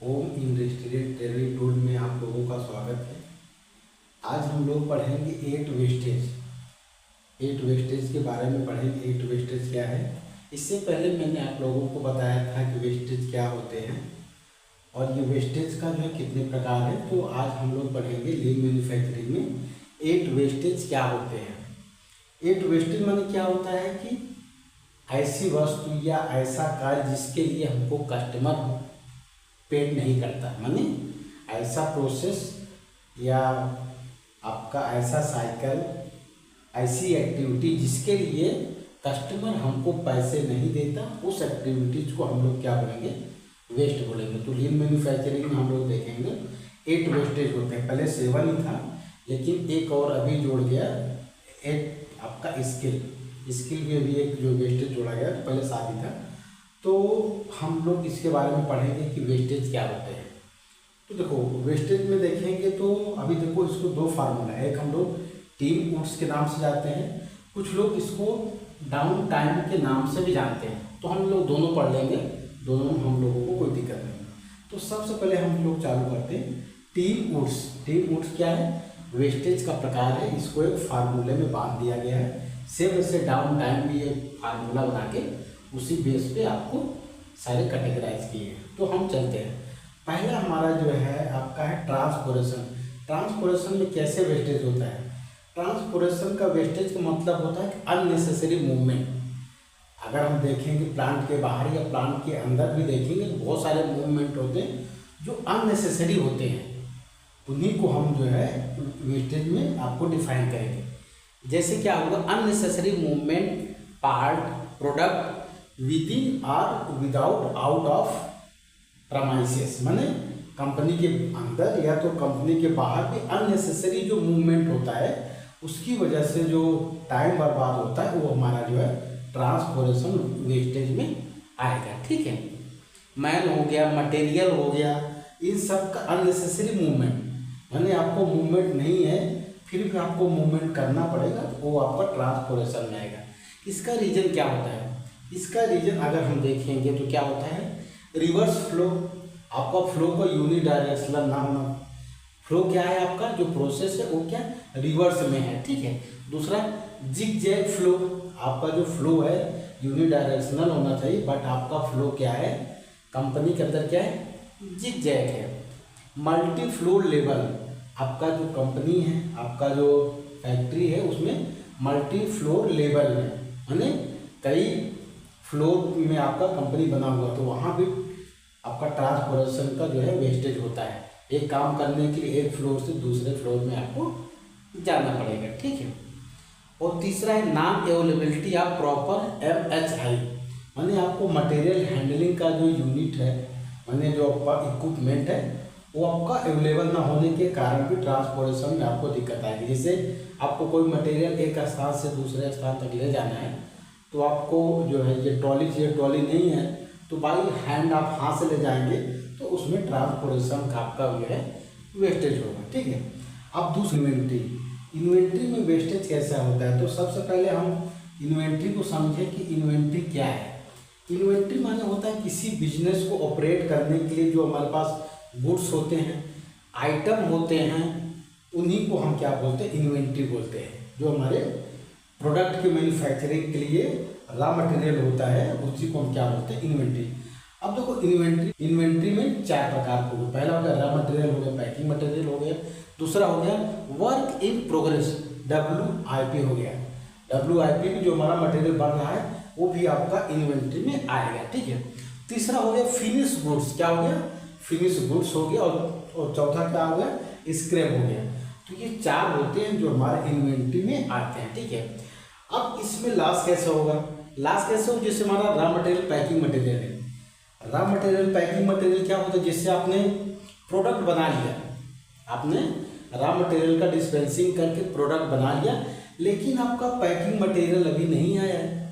Home industrial training tool में आप लोगों का स्वागत है। आज हम लोग पढ़ेंगे एट वेस्टेज के बारे में पढ़ेंगे। एट वेस्टेज क्या है। इससे पहले मैंने आप लोगों को बताया था कि वेस्टेज क्या होते हैं और ये वेस्टेज का जो है कितने प्रकार है। तो आज हम लोग पढ़ेंगे लीन मैन्युफैक्चरिंग में एट वेस्टेज क्या होते हैं। एट वेस्टेज माने क्या होता है कि ऐसी वस्तु या ऐसा कार्य जिसके लिए हमको कस्टमर पेड नहीं करता, माने ऐसा प्रोसेस या आपका ऐसा साइकिल, ऐसी एक्टिविटी जिसके लिए कस्टमर हमको पैसे नहीं देता, उस एक्टिविटीज को हम लोग क्या बोलेंगे, वेस्ट बोलेंगे। तो लीन मैन्युफैक्चरिंग में हम लोग देखेंगे 8 वेस्टेज होते हैं। पहले 7 ही था, लेकिन एक और अभी जोड़ गया 8 आपका स्किल भी अभी एक जो वेस्टेज जोड़ा गया, पहले 7 ही था। तो हम लोग इसके बारे में पढ़ेंगे कि वेस्टेज क्या होते हैं। तो देखो वेस्टेज में देखेंगे तो अभी देखो इसको 2 फार्मूला है। एक हम लोग टीम वुड्स के नाम से जानते हैं, कुछ लोग इसको डाउन टाइम के नाम से भी जानते हैं। तो हम लोग दोनों पढ़ लेंगे, दोनों हम लोगों को कोई दिक्कत नहीं। तो सबसे पहले हम लोग चालू करते हैं टीम वुड्स। टीम वुड्स क्या है, वेस्टेज का प्रकार है। इसको एक फार्मूले में बांध दिया गया है। सेम ऐसे डाउन टाइम भी एक फार्मूला बना के उसी बेस पे आपको सारे कैटेगराइज किए हैं। तो हम चलते हैं। पहला हमारा जो है आपका है ट्रांसपोरेशन। ट्रांसपोरेशन में कैसे वेस्टेज होता है। ट्रांसपोरेशन का वेस्टेज का मतलब होता है कि अननेसेसरी मूवमेंट। अगर हम देखेंगे प्लांट के बाहर या प्लांट के अंदर भी देखेंगे तो बहुत सारे मूवमेंट होते हैं जो अननेसेसरी होते हैं। उन्हीं को हम जो है वेस्टेज में आपको डिफाइन करेंगे। जैसे क्या होगा, unnecessary movement part product within और विदाउट आउट ऑफ प्रमाइसेस, माने कंपनी के अंदर या तो कंपनी के बाहर भी अननेसेसरी जो मूवमेंट होता है उसकी वजह से जो टाइम बर्बाद होता है वो हमारा जो है ट्रांसपोरेशन वेस्टेज में आएगा। ठीक है, मैन हो गया, मटेरियल हो गया, इन सब का अननेसेसरी मूवमेंट, यानी आपको मूवमेंट नहीं है फिर भी आपको मूवमेंट करना पड़ेगा, तो वो आपका ट्रांसपोरेशन में आएगा। इसका रीजन क्या होता है। इसका रीजन अगर हम देखेंगे तो क्या होता है, रिवर्स फ्लो। आपका फ्लो का यूनि डायरेक्शनल ना होना। फ्लो क्या है, आपका जो प्रोसेस है वो क्या रिवर्स में है। ठीक है, दूसरा जिग जैग फ्लो। आपका जो फ्लो है यूनि डायरेक्शनल होना चाहिए, बट आपका फ्लो क्या है कंपनी के अंदर क्या है, जिग जैग है। मल्टी फ्लो लेवल, आपका जो कंपनी है, आपका जो फैक्ट्री है उसमें मल्टी फ्लोर लेवल है, यानी कई फ्लोर में आपका कंपनी बना हुआ, तो वहाँ भी आपका ट्रांसपोरेशन का जो है वेस्टेज होता है। एक काम करने के लिए एक फ्लोर से दूसरे फ्लोर में आपको जाना पड़ेगा। ठीक है, और तीसरा है non availability of proper MHI, माने आपको मटेरियल हैंडलिंग का जो यूनिट है, माने जो आपका इक्विपमेंट है वो आपका अवेलेबल ना होने के कारण भी ट्रांसपोर्टेशन में आपको दिक्कत आएगी। जैसे आपको कोई मटेरियल एक स्थान से दूसरे स्थान तक ले जाना है तो आपको जो है ये ट्रॉली चाहिए, ट्रॉली नहीं है तो बाई हैंड आप हाथ से ले जाएंगे तो उसमें ट्रांसपोर्टेशन का आपका जो है वेस्टेज होगा। ठीक है, अब दूसरी इन्वेंट्री में वेस्टेज कैसा होता है। तो सबसे पहले हम इन्वेंट्री को समझें कि इन्वेंट्री क्या है। इन्वेंट्री माने होता है किसी बिजनेस को ऑपरेट करने के लिए जो हमारे पास गुड्स होते हैं, आइटम होते हैं, उन्हीं को हम क्या बोलते हैं, इन्वेंट्री बोलते हैं। जो हमारे प्रोडक्ट के मैन्युफैक्चरिंग के लिए रॉ मटेरियल होता है उसी को हम क्या बोलते हैं, इन्वेंट्री। अब देखो इन्वेंट्री में 4 प्रकार हो गए। पहला हो गया रॉ मटेरियल हो गया, पैकिंग मटेरियल हो गया, दूसरा हो गया वर्क इन प्रोग्रेस WIP हो गया। WIP में जो हमारा मटेरियल बन रहा है वो भी आपका इन्वेंट्री में आएगा। ठीक है, तीसरा हो गया फिनिश गुड्स। क्या हो गया, फिनिश गुड्स हो गया, और चौथा क्या हो गया, स्क्रैप हो गया। तो ये 4 होते हैं जो हमारे इन्वेंट्री में आते हैं। ठीक है, अब इसमें लॉस कैसे होगा, लॉस कैसे हो, जैसे हमारा रॉ मटेरियल पैकिंग मटेरियल है। रॉ मटेरियल पैकिंग मटेरियल क्या होता है, जिससे आपने प्रोडक्ट बना लिया, आपने रॉ मटेरियल का डिस्पेंसिंग करके प्रोडक्ट बना लिया, लेकिन आपका पैकिंग मटेरियल अभी नहीं आया है।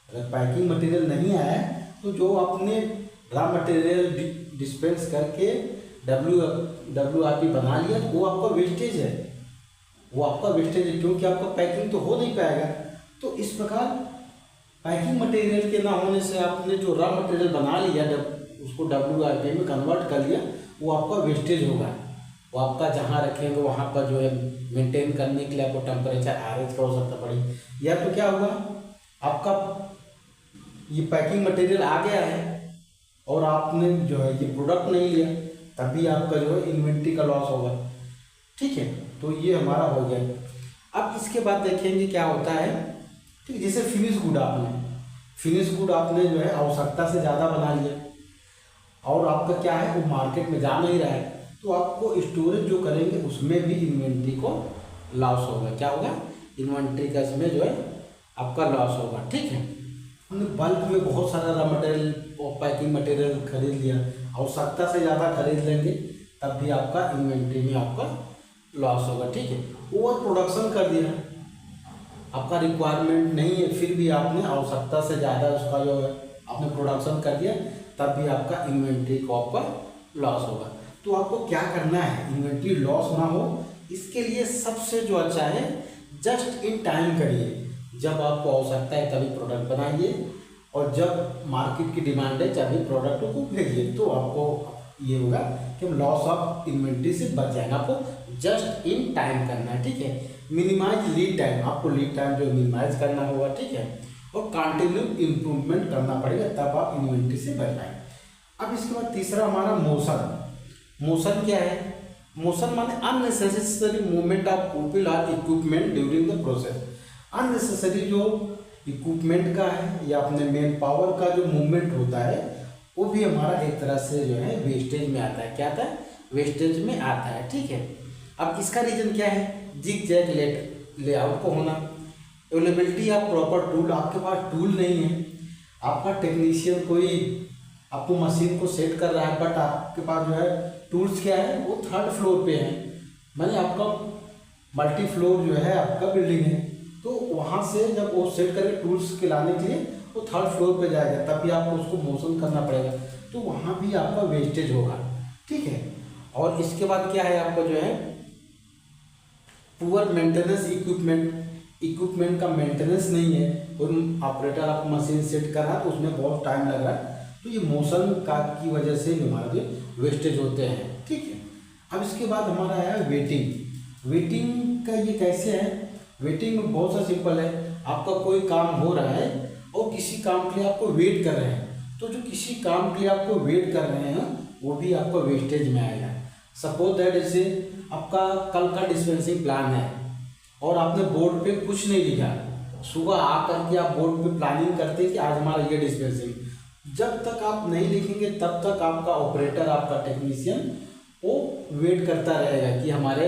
अगर पैकिंग मटेरियल नहीं आया है तो जो आपने रॉ मटेरियल डिस्पेंस करके WIP बना लिया तो वो आपका वेस्टेज है, वो आपका वेस्टेज है, क्योंकि आपका पैकिंग तो हो नहीं पाएगा। तो इस प्रकार पैकिंग मटेरियल के ना होने से आपने जो रॉ मटेरियल बना लिया, जब उस उसको WIP में कन्वर्ट कर लिया, वो आपका वेस्टेज होगा। वो आपका जहाँ रखेंगे वहाँ पर जो है मेंटेन करने के लिए आपको टेम्परेचर RH का हो सकता पड़ी। या तो क्या हुआ, आपका ये पैकिंग मटेरियल आ गया है और आपने जो है ये प्रोडक्ट नहीं लिया, तभी आपका जो है इन्वेंट्री का लॉस होगा। ठीक है, तो ये हमारा हो गया। अब इसके बाद देखेंगे क्या होता है। ठीक, जैसे फिनिश गुड आपने जो है आवश्यकता से ज़्यादा बना लिया और आपका क्या है वो मार्केट में जा नहीं रहा है, तो आपको स्टोरेज जो करेंगे उसमें भी इन्वेंट्री को लॉस होगा। क्या होगा, इन्वेंट्री का इसमें जो है आपका लॉस होगा। ठीक है, हमने बल्क में बहुत सारा रॉ मटेरियल और पैकिंग मटेरियल खरीद लिया, आवश्यकता से ज़्यादा खरीद लेंगे तब भी आपका इन्वेंट्री में आपका लॉस होगा। ठीक है, ओवर प्रोडक्शन कर दिया, आपका रिक्वायरमेंट नहीं है फिर भी आपने आवश्यकता से ज़्यादा उसका जो है आपने प्रोडक्शन कर दिया, तब भी आपका इन्वेंट्री को आपका लॉस होगा। तो आपको क्या करना है, इन्वेंट्री लॉस ना हो इसके लिए सबसे जो अच्छा है जस्ट इन टाइम करिए। जब आपको आवश्यकता है तभी प्रोडक्ट बनाइए और जब मार्केट की डिमांड है तभी प्रोडक्ट को भेजिए, तो आपको ये होगा कि लॉस ऑफ इन्वेंट्री से बच जाएगा। आपको जस्ट इन टाइम करना है। ठीक है, मिनिमाइज लीड टाइम, आपको लीड टाइम जो मिनिमाइज करना होगा। ठीक है, और कंटिन्यू इम्प्रूवमेंट करना पड़ेगा, तब आप इन्वेंट्री से बच पाएंगे। अब इसके बाद तीसरा हमारा मोशन क्या है, मोशन माने अननेसेसरी मूवमेंट ऑफ पीपल और equipment during the process. Unnecessary जो इक्विपमेंट का है या अपने मैन पावर का जो मूवमेंट होता है वो भी हमारा एक तरह से जो है वेस्टेज में आता है। क्या आता है, वेस्टेज में आता है। ठीक है, अब इसका रीजन क्या है, जिग जैग लेआउट को होना, अवेलेबिलिटी ऑफ प्रॉपर टूल, आपके पास टूल नहीं है, आपका टेक्नीशियन कोई आपको मशीन को सेट कर रहा है बट आपके पास जो है टूल्स क्या है वो 3rd फ्लोर पे है, माने आपका मल्टी फ्लोर जो है आपका बिल्डिंग है, तो वहाँ से जब वो सेट करके टूल्स के लाने के लिए वो 3rd फ्लोर पे जाएगा, तभी आपको उसको मोशन करना पड़ेगा, तो वहाँ भी आपका वेस्टेज होगा। ठीक है, और इसके बाद क्या है आपका जो है पुअर मेंटेनेंस इक्विपमेंट का मेंटेनेंस नहीं है, कोई ऑपरेटर आपको मशीन सेट कर रहा है तो उसमें बहुत टाइम लग रहा है, तो ये मोशन का की वजह से हमारे वेस्टेज होते हैं। ठीक है, अब इसके बाद हमारा है वेटिंग का ये कैसे है, वेटिंग में बहुत सा सिंपल है, आपका कोई काम हो रहा है और किसी काम के लिए आपको वेट कर रहे हैं, तो जो किसी काम के लिए आपको वेट कर रहे हैं वो भी आपका वेस्टेज में आएगा। सपोज दैट जैसे आपका कल का डिस्पेंसिंग प्लान है और आपने बोर्ड पे कुछ नहीं लिखा, सुबह आकर के आप बोर्ड पे प्लानिंग करते हैं कि आज हमारा ये डिस्पेंसिंग, जब तक आप नहीं लिखेंगे तब तक आपका ऑपरेटर आपका टेक्नीशियन वो वेट करता रहेगा कि हमारे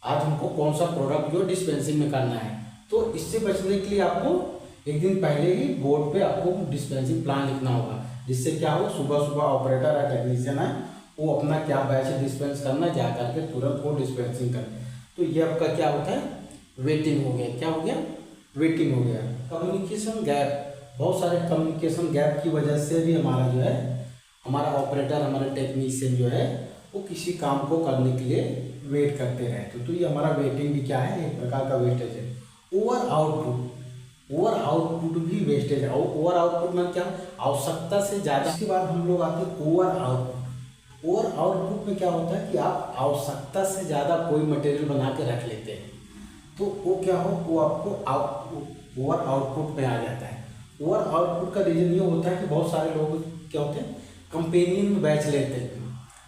आज हमको कौन सा प्रोडक्ट जो डिस्पेंसिंग में करना है। तो इससे बचने के लिए आपको एक दिन पहले ही बोर्ड पे आपको डिस्पेंसिंग प्लान लिखना होगा, जिससे क्या हो सुबह सुबह ऑपरेटर या टेक्नीशियन है वो अपना क्या बैच डिस्पेंस करना जा करके तुरंत वो डिस्पेंसिंग करें। तो ये आपका क्या होता है, वेटिंग हो गया। क्या हो गया, वेटिंग हो गया। कम्युनिकेशन गैप, बहुत सारे कम्युनिकेशन गैप की वजह से भी हमारा जो है हमारा ऑपरेटर हमारा टेक्नीशियन जो है वो किसी काम को करने के लिए वेट करते रहते, तो ये हमारा वेटिंग भी क्या है, एक प्रकार का वेस्टेज है। ओवर आउटपुट भी वेस्टेज है। ओवर आउटपुट में क्या, आवश्यकता से ज़्यादा। इसके बाद हम लोग आते हैं ओवर आउटपुट में क्या होता है कि आप आवश्यकता से ज़्यादा कोई मटेरियल बना के रख लेते हैं, तो वो क्या हो वो आपको ओवर आउटपुट में आ जाता है। ओवर आउटपुट का रीज़न ये होता है कि बहुत सारे लोग क्या होते हैं कंपेनियन बैच लेते हैं,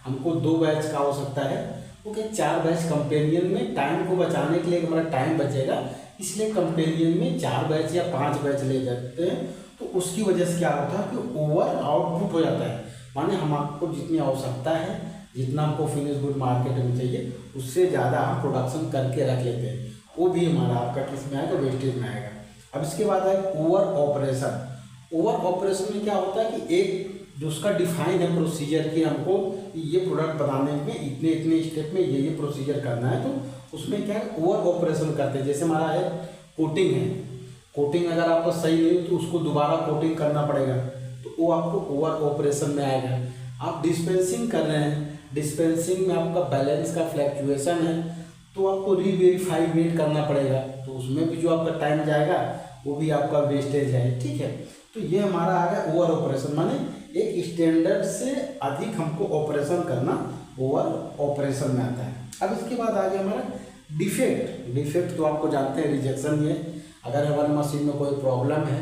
हमको 2 बैच का आवश्यकता है, वो क्या 4 बैच कंपेनियन में टाइम को बचाने के लिए हमारा टाइम बचेगा, इसलिए कंपेनियन में 4 बैच या 5 बैच ले जाते हैं, तो उसकी वजह से क्या होता है कि ओवर आउटपुट हो जाता है, माने हम आपको जितनी आवश्यकता है जितना हमको फिनिश गुड मार्केट में चाहिए उससे ज़्यादा हम प्रोडक्शन करके रख लेते हैं, वो भी हमारा आपका किस में आएगा, वेस्टेज में आएगा। अब इसके बाद है ओवर ऑपरेशन में क्या होता है कि एक जो उसका डिफाइन है प्रोसीजर कि हमको ये प्रोडक्ट बनाने में इतने स्टेप में ये प्रोसीजर करना है, तो उसमें क्या है ओवर ऑपरेशन करते हैं। जैसे हमारा है कोटिंग अगर आपका सही नहीं हो तो उसको दोबारा कोटिंग करना पड़ेगा, तो वो आपको ओवर ऑपरेशन में आएगा। आप डिस्पेंसिंग कर रहे हैं, डिस्पेंसिंग में आपका बैलेंस का फ्लैक्चुएशन है, तो आपको रीवेरीफाई वेट करना पड़ेगा, तो उसमें भी जो आपका टाइम जाएगा वो भी आपका वेस्टेज है, ठीक है। तो ये हमारा आ गया ओवर ऑपरेशन, माने एक स्टैंडर्ड से अधिक हमको ऑपरेशन करना ओवर ऑपरेशन में आता है। अब इसके बाद आ गया हमारा डिफेक्ट। डिफेक्ट तो आपको जानते हैं रिजेक्शन में, अगर हमारी मशीन में कोई प्रॉब्लम है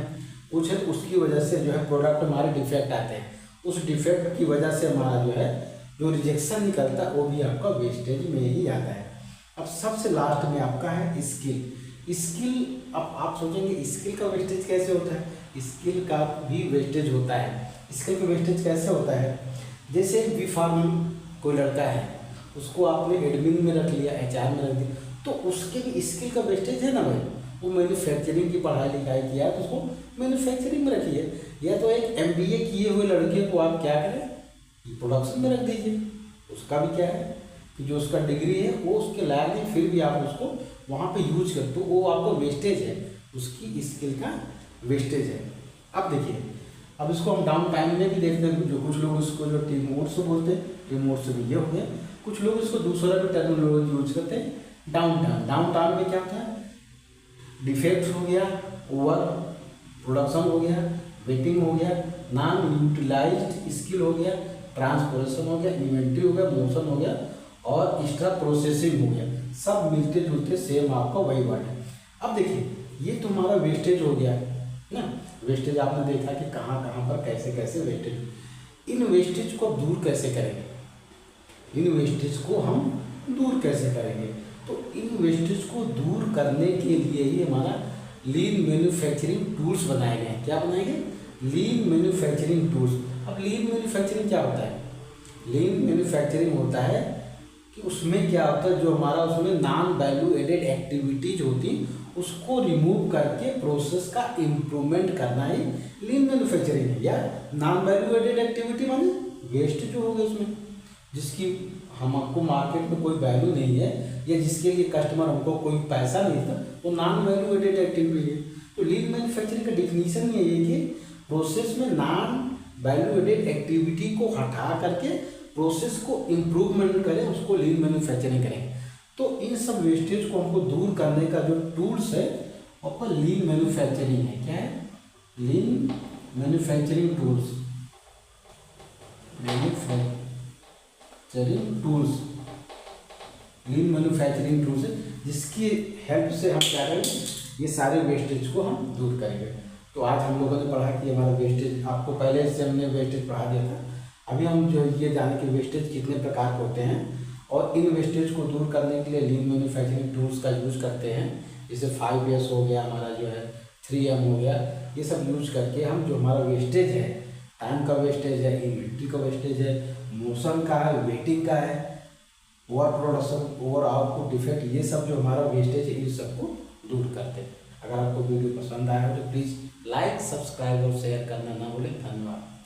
कुछ है, उसकी वजह से जो है प्रोडक्ट हमारे डिफेक्ट आते हैं, उस डिफेक्ट की वजह से हमारा जो है जो रिजेक्शन निकलता है वो भी आपका वेस्टेज में ही आता है। अब सबसे लास्ट में आपका है स्किल। स्किल, अब आप सोचेंगे स्किल का वेस्टेज कैसे होता है? स्किल का भी वेस्टेज होता है। स्किल का वेस्टेज कैसे होता है? जैसे बी फार्म कोई लड़का है, उसको आपने एडमिन में रख लिया, HR में रख दिया, तो उसके भी स्किल का वेस्टेज है ना भाई। वो मैन्युफैक्चरिंग की पढ़ाई लिखाई किया है तो उसको मैन्युफैक्चरिंग में रखिए, या तो एक MBA किए हुए लड़के को आप क्या करें, प्रोडक्शन में रख दीजिए। उसका भी क्या है कि जो उसका डिग्री है वो उसके लायक है, फिर भी आप उसको वहाँ पे यूज करते, तो वो आपको वेस्टेज है, उसकी स्किल का वेस्टेज है। अब देखिए, अब इसको हम डाउन टाइम में भी देखते हैं, जो कुछ लोग इसको जो टीम मोड से बोलते हैं, टीम मोड से भी ये हो गया। कुछ लोग इसको दूसरा भी टर्मिनोलॉजी यूज करते हैं, डाउन टाइम। डाउन टाइम में क्या होता है? डिफेक्ट हो गया, ओवर प्रोडक्शन हो गया, वेटिंग हो गया, नॉन यूटिलाइज्ड स्किल हो गया, ट्रांसपोर्टेशन हो गया, इन्वेंट्री हो गया, मोशन हो गया और एक्स्ट्रा प्रोसेसिंग हो गया। सब मिलते जुलते सेम आपका वही वर्ड है। अब देखिए, ये तुम्हारा वेस्टेज हो गया ना। वेस्टेज आपने देखा कि कहाँ कहाँ पर कैसे कैसे वेस्टेज। इन वेस्टेज को दूर कैसे करेंगे? इन वेस्टेज को हम दूर कैसे करेंगे? तो इन वेस्टेज को दूर करने के लिए ही हमारा लीन मैन्युफैक्चरिंग टूल्स बनाए गए हैं। क्या बनाए गए? लीन मैन्युफैक्चरिंग टूल्स। अब लीन मैन्युफैक्चरिंग क्या होता है? लीन मैन्युफैक्चरिंग होता है कि उसमें क्या होता है, जो हमारा उसमें नॉन वैल्यू एडेड एक्टिविटीज होती उसको रिमूव करके प्रोसेस का इम्प्रूवमेंट करना ही लीन मैन्युफैक्चरिंग है। या नॉन वैल्यू एडेड एक्टिविटी माने वेस्ट जो होगा उसमें, जिसकी हमको मार्केट में कोई वैल्यू नहीं है या जिसके लिए कस्टमर हमको कोई पैसा नहीं था, वो नॉन वैल्यू एडेड एक्टिविटी है। तो लीन मैन्युफैक्चरिंग का डिफिनीशन ये है कि प्रोसेस में नॉन वैल्यू एडेड एक्टिविटी को हटा करके प्रोसेस को इम्प्रूवमेंट करें, उसको लीन मैन्युफैक्चरिंग करें। तो इन सब वेस्टेज को हमको दूर करने का जो टूल्स है आपका लीन मैन्युफैक्चरिंग है। क्या है? लीन मैन्युफैक्चरिंग टूल्स। मैन्युफैक्चरिंग टूल्स, लीन मैन्युफैक्चरिंग टूल्स है, जिसकी हेल्प से हम क्या करेंगे, ये सारे वेस्टेज को हम दूर करेंगे। तो आज हम लोगों ने पढ़ा कि हमारा वेस्टेज, आपको पहले से हमने वेस्टेज पढ़ा दिया था। अभी हम जो ये जाने कि वेस्टेज कितने प्रकार के होते हैं और इन वेस्टेज को दूर करने के लिए लीन मैन्युफैक्चरिंग टूल्स का यूज करते हैं। जैसे 5S हो गया, हमारा जो है 3M हो गया, ये सब यूज करके हम जो हमारा वेस्टेज है, टाइम का वेस्टेज है, इन्वेंट्री का वेस्टेज है, मोशन का है, वेटिंग का है, over production, over output defect, ये सब जो हमारा वेस्टेज है इन सबको दूर करते हैं। अगर आपको वीडियो पसंद आया हो तो प्लीज़ लाइक, सब्सक्राइब और शेयर करना ना भूलें। धन्यवाद।